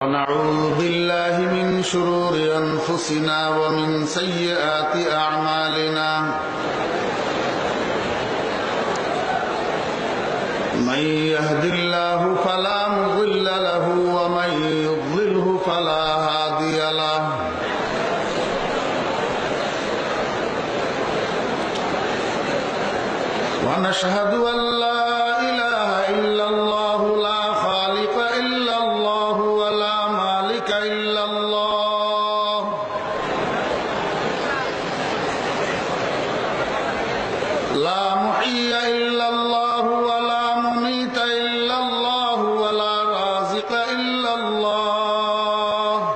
ونعوذ بالله من شرور أنفسنا ومن سيئات أعمالنا من يهد الله فلا مضل له ومن يضلله فلا هادي له ونشهد أن لا إله إلا الله لا خالق إلا الله ولا مالك إلا الله لا محيي إلا الله ولا مميت إلا الله ولا رازق إلا الله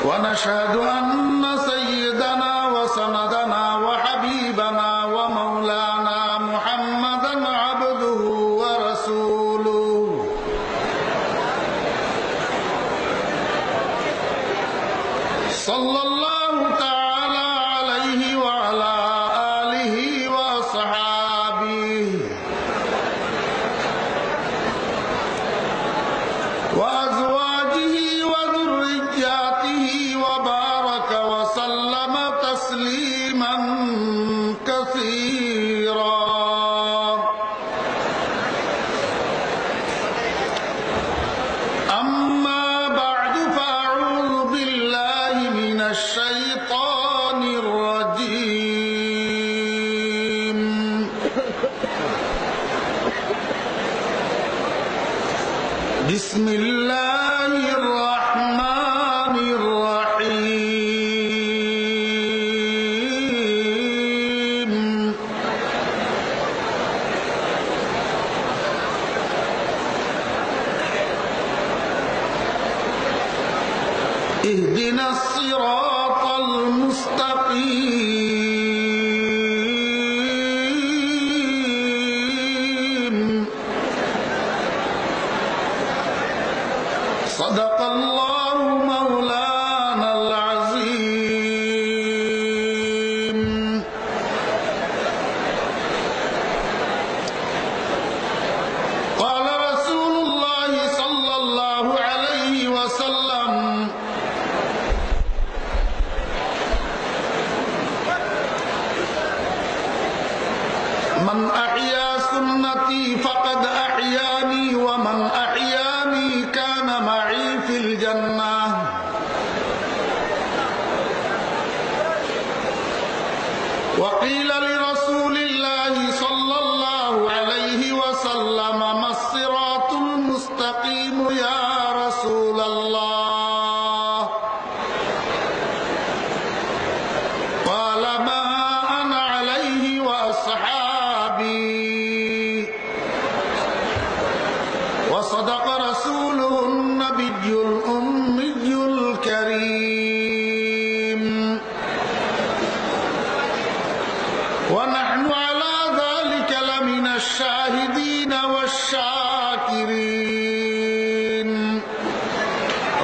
ونشهد أن سيدنا وسندنا وحبيبنا ومولانا محمدا عبده ورسوله صلى الله تعالى عليه وعلى آله وأصحابه وأزواجه وذرياته وبارك وسلم تسليما كثيرا أما بعد فأعوذ بالله من الشيطان الرجيم بسم الله الرحمن الرحيم اهدنا الصراط المستقيم صدق الله مولانا العظيم قال رسول الله صلى الله عليه وسلم من أحيا سنتي فقد أحياني ومن أحياني كان معي في الجنة وقيل لرسول الله صلى الله عليه وسلم ما الصراط المستقيم يا رسول الله قال ما أنا عليه وأصحابي وصدق رسوله النبي الأمي الكريم ونحن على ذلك لمن الشاهدين والشاكرين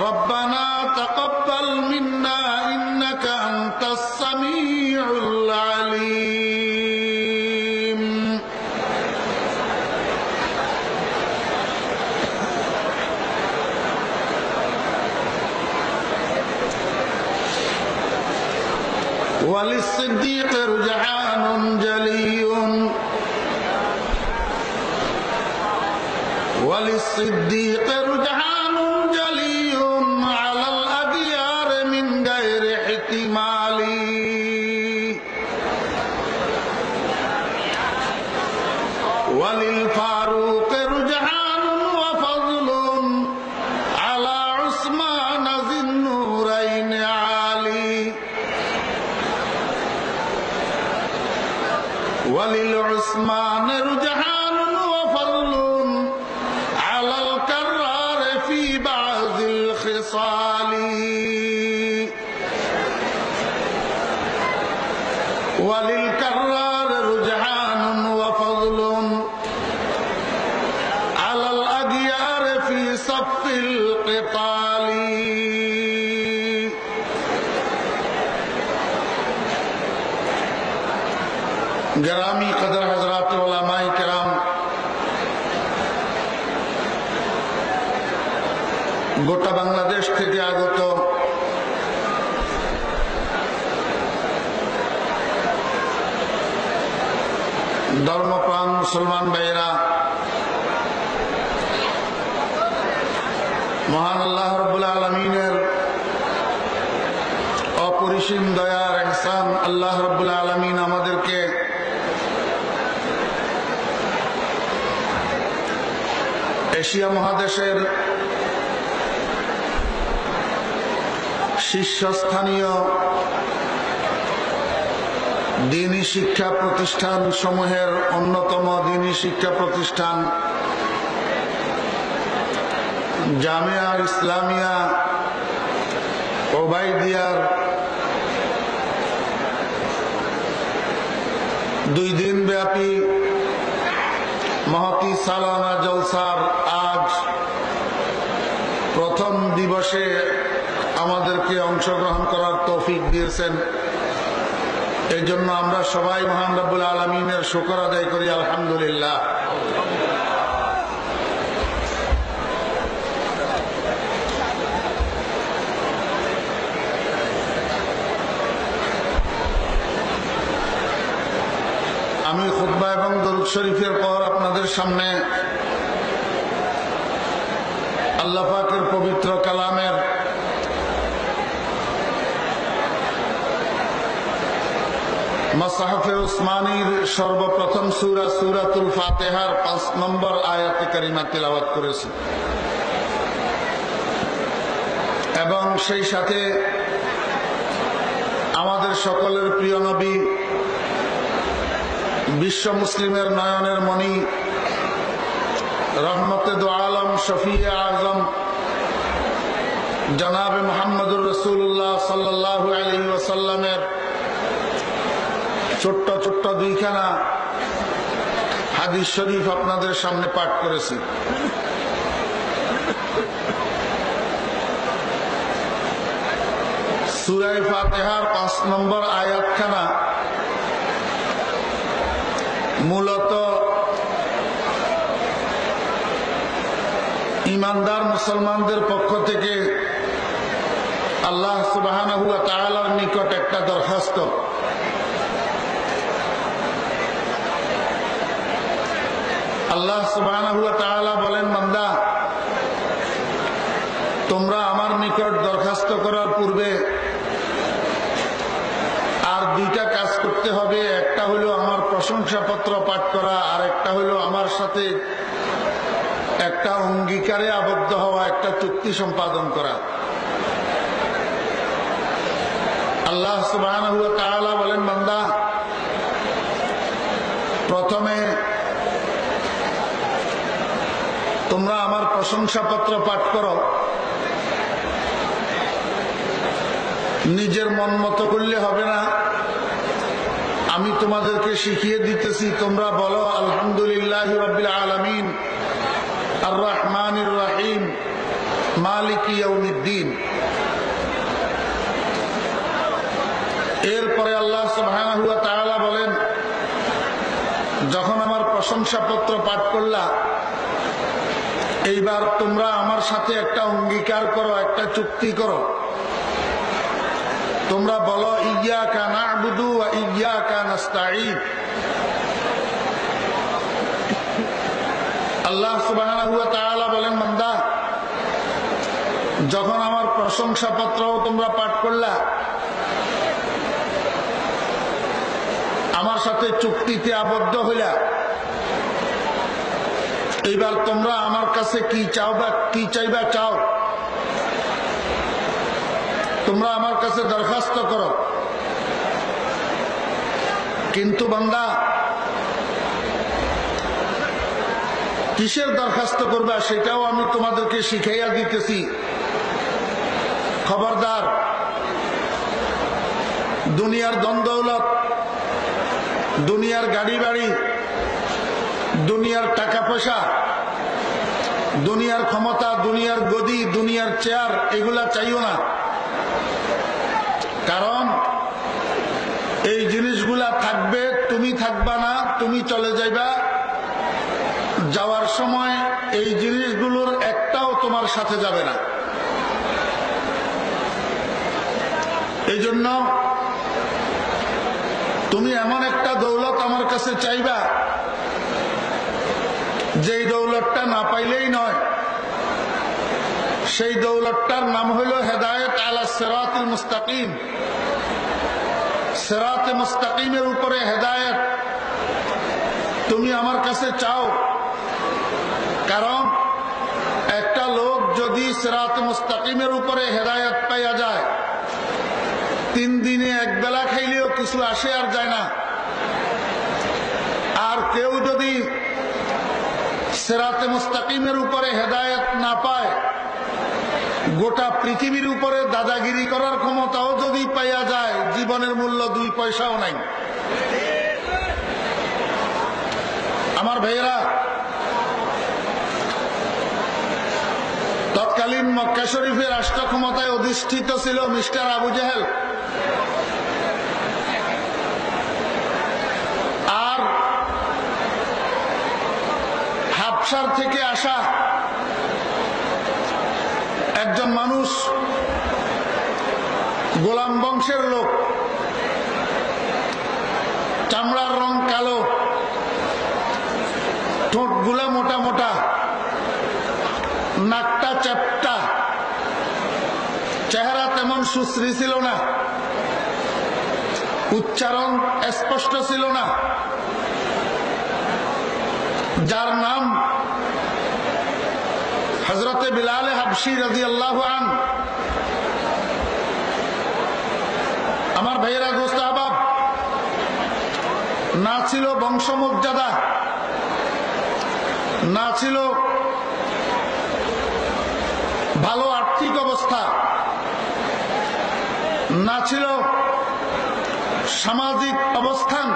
ربنا تقبل منا إنك أنت السميع العليم وللصديق رجحان جلي وللصديق رجحان جلي على الأديار من غير احتمال وللفاروق رجحان وفضل على عثمان ذي النورين عالي وللعثمان رجحان وفضل على الكرار في بعض الخصال وللكرار رجحان وفضل على الأديار في صف القتال ग्रामी कदर हजरात उलमाए किराम গোটা বাংলাদেশ থেকে আগত ধর্মপ্রাণ মুসলমান ভাইয়েরা, মহান আল্লাহ রাব্বুল আলামিনের অপরিসীম দয়ার ইহসান, আল্লাহ রাব্বুল আলামিন আমাদেরকে এশিয়া মহাদেশের শীর্ষস্থানীয় দ্বীনী শিক্ষা প্রতিষ্ঠান সমূহের অন্যতম দ্বীনী শিক্ষা প্রতিষ্ঠান জামিয়া ইসলামিয়া ওবাইদিয়ার 2 দিন ব্যাপী মহতি সালানা জলসার আজ প্রথম দিবসে আমাদেরকে অংশগ্রহণ করার তৌফিক দিয়েছেন। এই জন্য আমরা সবাই মহান রব্বুল আলামিনের শুকর আদায় করি, আলহামদুলিল্লাহ। আমি খুতবা এবং দরুদ শরীফের পর আপনাদের সামনে আল্লাহ পাকের পবিত্র কালামের মাসহাফে উসমানীর সর্বপ্রথম সূরা সূরাতুল ফাতিহার 5 নম্বর আয়াতে কারিমা তিলাওয়াত করেছি এবং সেই সাথে আমাদের সকলের প্রিয় নবী, বিশ্ব মুসলিমের নয়নের মণি, রহমতে দু আলম, শফিয়ে আজম জনাবে মুহাম্মদুর রাসূলুল্লাহ সাল্লাল্লাহু আলাইহি ওয়াসাল্লামের ছোট্ট ছোট্ট 2খানা হাদিস শরীফ আপনাদের সামনে পাঠ করেছি। সূরা ফাতিহার 5 নম্বর আয়াতখানা মূলত ঈমানদার মুসলমানদের পক্ষ থেকে আল্লাহ সুবহানাহু ওয়া তাআলার নিকট একটা দরখাস্ত। আল্লাহ সুবহানাহু ওয়া তাআলা বলেন, বান্দা, তোমরা আমার নিকট দরখাস্ত করার পূর্বে আর 2টা কাজ করতে হবে। একটা হলো আমার প্রশংসাপত্র পাঠ করা, আর একটা হলো আমার সাথে একটা অঙ্গীকারে আবদ্ধ হওয়া, একটা চুক্তি সম্পাদন করা। আল্লাহ সুবহানাহু ওয়া তাআলা বলেন, বান্দা, প্রথমে তোমরা আমার প্রশংসাপত্র পাঠ করো। নিজের মন মতো করলে হবে না, আমি তোমাদেরকে শিখিয়ে দিতেছি। তোমরা বলো আলহামদুলিল্লাহি রাব্বিল আলামিন, আর রহমানির রহিম, মালিকি ইয়াউমিদ্দিন। এরপরে আল্লাহ সুবহানাহু ওয়া তাআলা বলেন, যখন আমার প্রশংসাপত্র পাঠ করলা, এইবার তোমরা আমার সাথে একটা অঙ্গীকার করো, একটা চুক্তি করো। তোমরা বলো ইয়্যাকা না'বুদু ওয়া ইয়্যাকা নাস্তাঈন। আল্লাহ সুবহানাহু ওয়া তাআলা বলেন, বান্দা, যখন আমার প্রশংসাপত্র তোমরা পাঠ করলা, আমার সাথে চুক্তিতে আবদ্ধ হইলা, এইবার তোমরা আমার কাছে কি চাইবা চাও। তোমরা আমার কাছে দরখাস্ত করো। কিন্তু বান্দা, কিসের দরখাস্ত করবা সেটাও আমি তোমাদেরকে শিখাইয়া দিতেছি। খবরদার, দুনিয়ার ধন দৌলত, দুনিয়ার গাড়ি বাড়ি, দুনিয়ার টাকা পয়সা, দুনিয়ার ক্ষমতা, দুনিয়ার গদি, দুনিয়ার চেয়ার, এগুলা চাইও না। কারণ এই জিনিসগুলা থাকবে, তুমি থাকবা না, তুমি চলে যাইবা। যাওয়ার সময় এই জিনিসগুলোর একটাও তোমার সাথে যাবে না। এই জন্য তুমি এমন একটা দৌলত আমার কাছে চাইবা যেই দৌলতটা না পাইলেই নয়, সেই দৌলতটার নাম হইল হেদায়েত আলা সিরাতুল মুস্তাকিম। সিরাতে মুস্তাকিমের উপরে হেদায়েত তুমি আমার কাছে চাও। কারণ একটা লোক যদি সিরাতে মুস্তাকিমের উপরে হেদায়েত পাইয়া যায়, 3 দিনে এক বেলা খাইলেও কিছু আসে আর যায় না। আর কেউ যদি সিরাতে মুস্তাকিমের উপরে হেদায়েত না পায়, গোটা পৃথিবীর উপরে দাদাগিরি করার ক্ষমতাও যদি পাইয়া যায়, জীবনের মূল্য 2 পয়সাও নাই। আমার ভাইয়েরা, তৎকালীন মক্কা শরীফের রাষ্ট্র ক্ষমতায় অধিষ্ঠিত ছিল মিস্টার আবু জেহেল। আর হাবশার থেকে আসা একজন মানুষ, গোলাম বংশের লোক, চামড়ার রং কালো, ঠোঁটগুলা মোটা মোটা, নাকটা চ্যাপ্টা, চেহারা তেমন সুশ্রী ছিল না, উচ্চারণ স্পষ্ট ছিল না, যার নাম হযরতে বিলাল হাবশী রাদিয়াল্লাহু আনহু। আমার ভাইয়েরা, দোস্ত আহবাব, না ছিল বংশমর্যাদা, না ছিল ভালো আর্থিক অবস্থা, না ছিল সামাজিক অবস্থান,